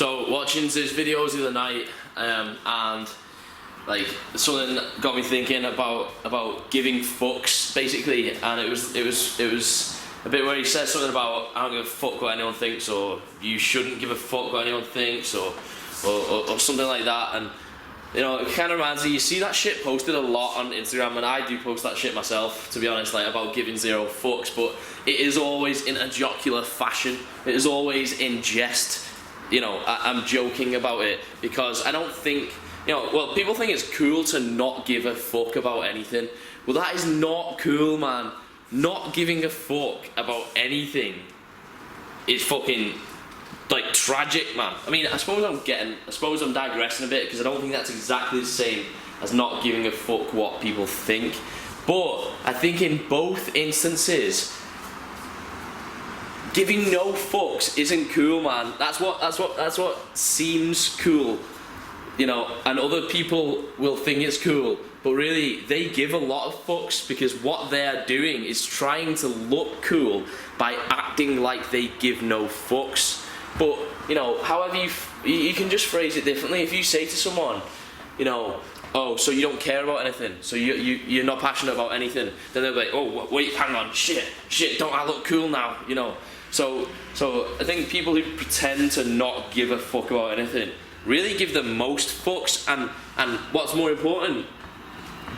So watching these videos the other night, and like something got me thinking about giving fucks basically, and it was a bit where he said something about I don't give a fuck what anyone thinks, or you shouldn't give a fuck what anyone thinks, or something like that. And you know, it kind of reminds me, you see that shit posted a lot on Instagram, and I do post that shit myself, to be honest, like about giving zero fucks, but it is always in a jocular fashion. It is always in jest. You know, I'm joking about it because I don't think, you know, well, people think it's cool to not give a fuck about anything. Well, that is not cool, man. Not giving a fuck about anything is fucking, like, tragic, man. I mean, I suppose I'm digressing a bit because I don't think that's exactly the same as not giving a fuck what people think. But I think in both instances, giving no fucks isn't cool, man. That's what seems cool, you know, and other people will think it's cool, but really they give a lot of fucks because what they're doing is trying to look cool by acting like they give no fucks. But you know, however you can just phrase it differently. If you say to someone, you know, oh, so you don't care about anything, so you're not passionate about anything, then they'll be like, oh wait, hang on, shit, don't I look cool now, you know? So I think people who pretend to not give a fuck about anything really give the most fucks, and what's more important,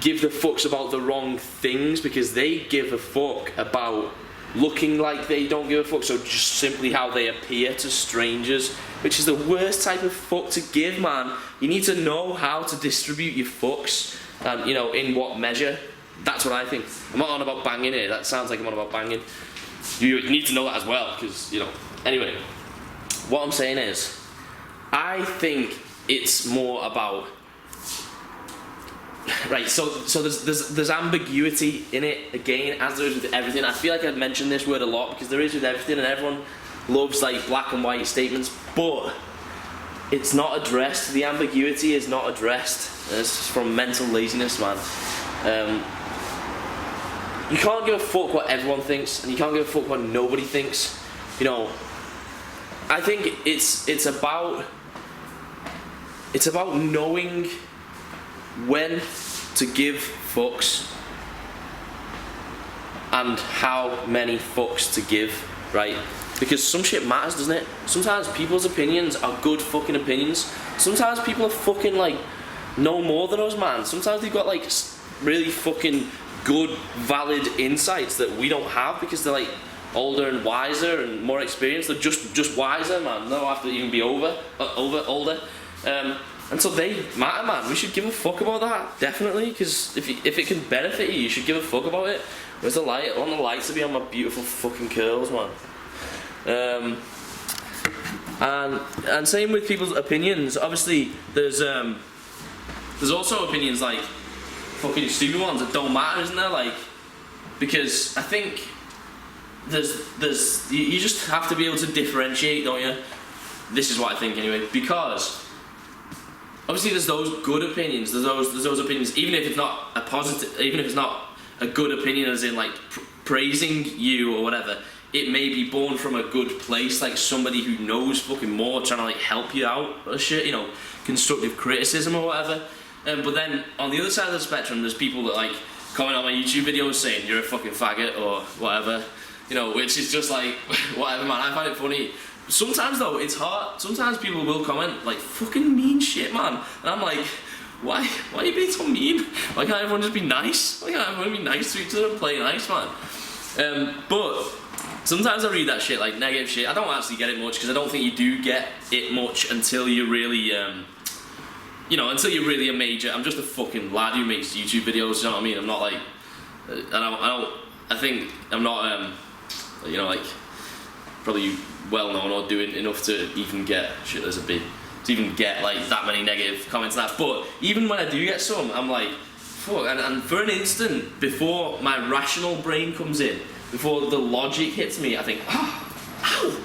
give the fucks about the wrong things, because they give a fuck about looking like they don't give a fuck, so just simply how they appear to strangers, which is the worst type of fuck to give, man. You need to know how to distribute your fucks, and you know, in what measure. That's what I think. I'm not on about banging here, that sounds like I'm on about banging. You need to know that as well, because, you know, anyway, what I'm saying is, I think it's more about, right, so there's ambiguity in it, again, as there is with everything. I feel like I've mentioned this word a lot, because there is with everything, and everyone loves, like, black and white statements, but it's not addressed. The ambiguity is not addressed. It's from mental laziness, man. You can't give a fuck what everyone thinks, and you can't give a fuck what nobody thinks. You know, I think it's about knowing when to give fucks and how many fucks to give, right? Because some shit matters, doesn't it? Sometimes people's opinions are good fucking opinions. Sometimes people are fucking, like, know more than us, man. Sometimes they've got, like, really fucking good, valid insights that we don't have because they're, like, older and wiser and more experienced. They're just wiser, man. They don't have to even be older. And so they matter, man. We should give a fuck about that, definitely, because if it can benefit you, you should give a fuck about it. Where's the light? I want the light to be on my beautiful fucking curls, man. And same with people's opinions. Obviously, there's also opinions, like, fucking stupid ones that don't matter, isn't there? Like, because I think you just have to be able to differentiate, don't you? This is what I think anyway, because obviously there's those good opinions, there's those opinions, even if it's not a positive, even if it's not a good opinion as in, like, praising you or whatever, it may be born from a good place, like somebody who knows fucking more, trying to, like, help you out or shit, you know, constructive criticism or whatever. But then on the other side of the spectrum, there's people that, like, comment on my YouTube videos saying you're a fucking faggot or whatever, you know, which is just like, whatever, man. I find it funny. Sometimes though, it's hard. Sometimes people will comment, like, fucking mean shit, man, and I'm like, why are you being so mean? Why can't everyone just be nice? Why can't everyone be nice to each other and play nice, man? But sometimes I read that shit, like negative shit. I don't actually get it much, because I don't think you do get it much until you're really you know, until you're really a major. I'm just a fucking lad who makes YouTube videos, you know what I mean? I'm not like, I think I'm not, you know, like, probably well known or doing enough to even get, shit, there's a bit, to even get, like, that many negative comments and that. But even when I do get some, I'm like, fuck, and for an instant, before my rational brain comes in, before the logic hits me, I think, ow,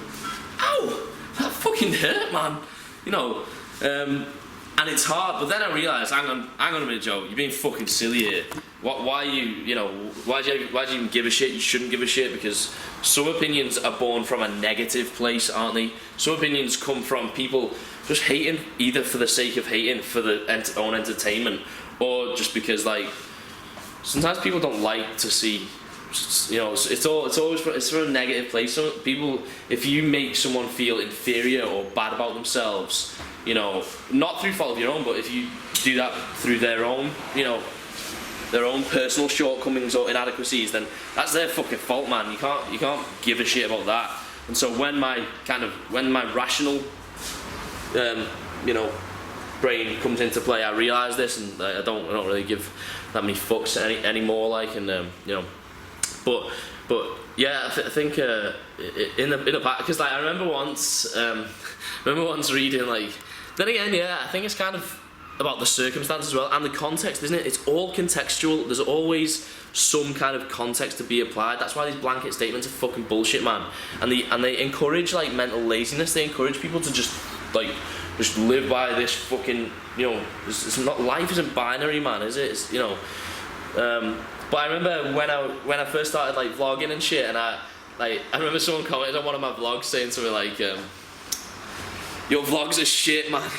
that fucking hurt, man, you know. And it's hard, but then I realised, hang on a minute, Joe, you're being fucking silly here. Why are you, why do you even give a shit? You shouldn't give a shit, because some opinions are born from a negative place, aren't they? Some opinions come from people just hating, either for the sake of hating, for their own entertainment, or just because, like, sometimes people don't like to see, it's always from a negative place. Some people, if you make someone feel inferior or bad about themselves, not through fault of your own, but if you do that through their own, their own personal shortcomings or inadequacies, then that's their fucking fault, man. You can't give a shit about that. And so when my rational, brain comes into play, I realise this, and I don't really give that many fucks anymore. Like, and but yeah, I think in the past, because like I remember once reading, like, then again, yeah, I think it's kind of about the circumstance as well, and the context, isn't it? It's all contextual. There's always some kind of context to be applied. That's why these blanket statements are fucking bullshit, man. And they encourage, like, mental laziness. They encourage people to just live by this fucking, it's not, life isn't binary, man, is it? It's, but I remember when I first started, like, vlogging and shit, and I remember someone commented on one of my vlogs saying something like, your vlogs are shit, man.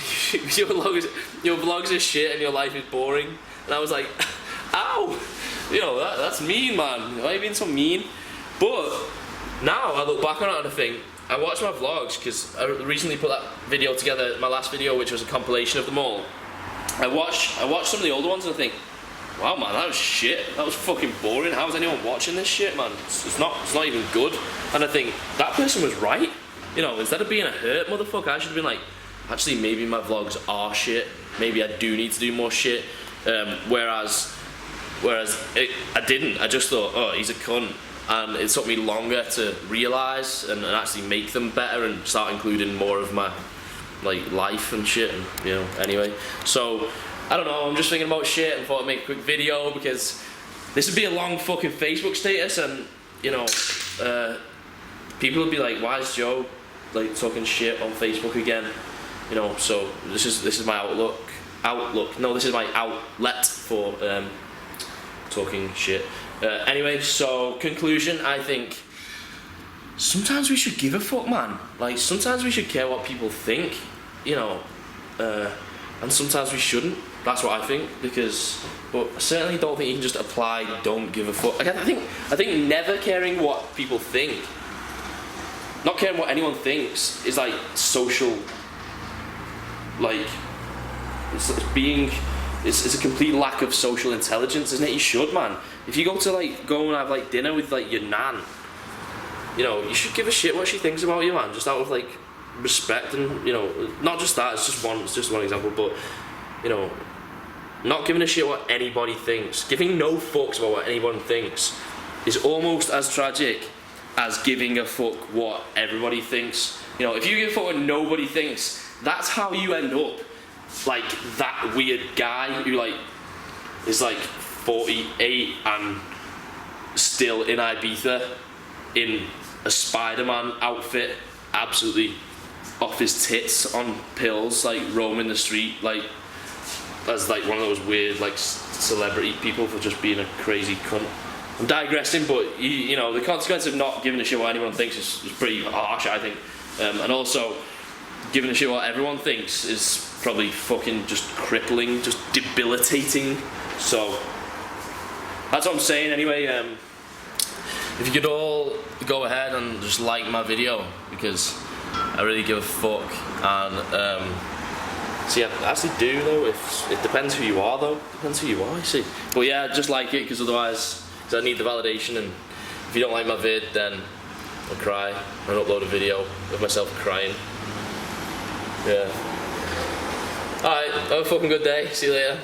your vlogs are shit and your life is boring. And I was like, ow, that's mean, man. Why are you being so mean? But now I look back on it and I think, I watch my vlogs, because I recently put that video together, my last video, which was a compilation of them all. I watched some of the older ones and I think, wow, man, that was shit. That was fucking boring. How is anyone watching this shit, man? It's not even good. And I think, that person was right. Instead of being a hurt motherfucker, I should have been like, actually, maybe my vlogs are shit. Maybe I do need to do more shit. Whereas I didn't. I just thought, oh, he's a cunt. And it took me longer to realise and actually make them better and start including more of my, like, life and shit. And, anyway. So, I don't know, I'm just thinking about shit and thought I'd make a quick video, because this would be a long fucking Facebook status, and, people would be like, why is Joe, like, talking shit on Facebook again? So this is my outlook. No, this is my outlet for talking shit. Anyway, so conclusion, I think sometimes we should give a fuck, man. Like, sometimes we should care what people think, and sometimes we shouldn't. That's what I think, but I certainly don't think you can just apply don't give a fuck. Like, I think never caring what people think, not caring what anyone thinks, is like social, like, it's a complete lack of social intelligence, isn't it? You should, man. If you go and have, like, dinner with, like, your nan, you should give a shit what she thinks about you, man, just out of, like, respect. And, not just that, it's just one example, but, not giving a shit what anybody thinks, giving no fucks about what anyone thinks, is almost as tragic as giving a fuck what everybody thinks. If you give a fuck what nobody thinks, that's how you end up like that weird guy who, like, is, like, 48 and still in Ibiza in a Spider-Man outfit, absolutely off his tits on pills, like, roaming the street, like, as, like, one of those weird, like, celebrity people for just being a crazy cunt. I'm digressing, but the consequence of not giving a shit what anyone thinks is pretty harsh, I think. And also, giving a shit what everyone thinks is probably fucking just crippling, just debilitating. So that's what I'm saying. Anyway, if you could all go ahead and just like my video, because I really give a fuck. And see, I actually do, though. If it depends who you are, though. Depends who you are, you see. But yeah, just like it, because otherwise, I need the validation. And if you don't like my vid, then I'll cry and upload a video of myself crying. Yeah. Alright, have a fucking good day. See you later.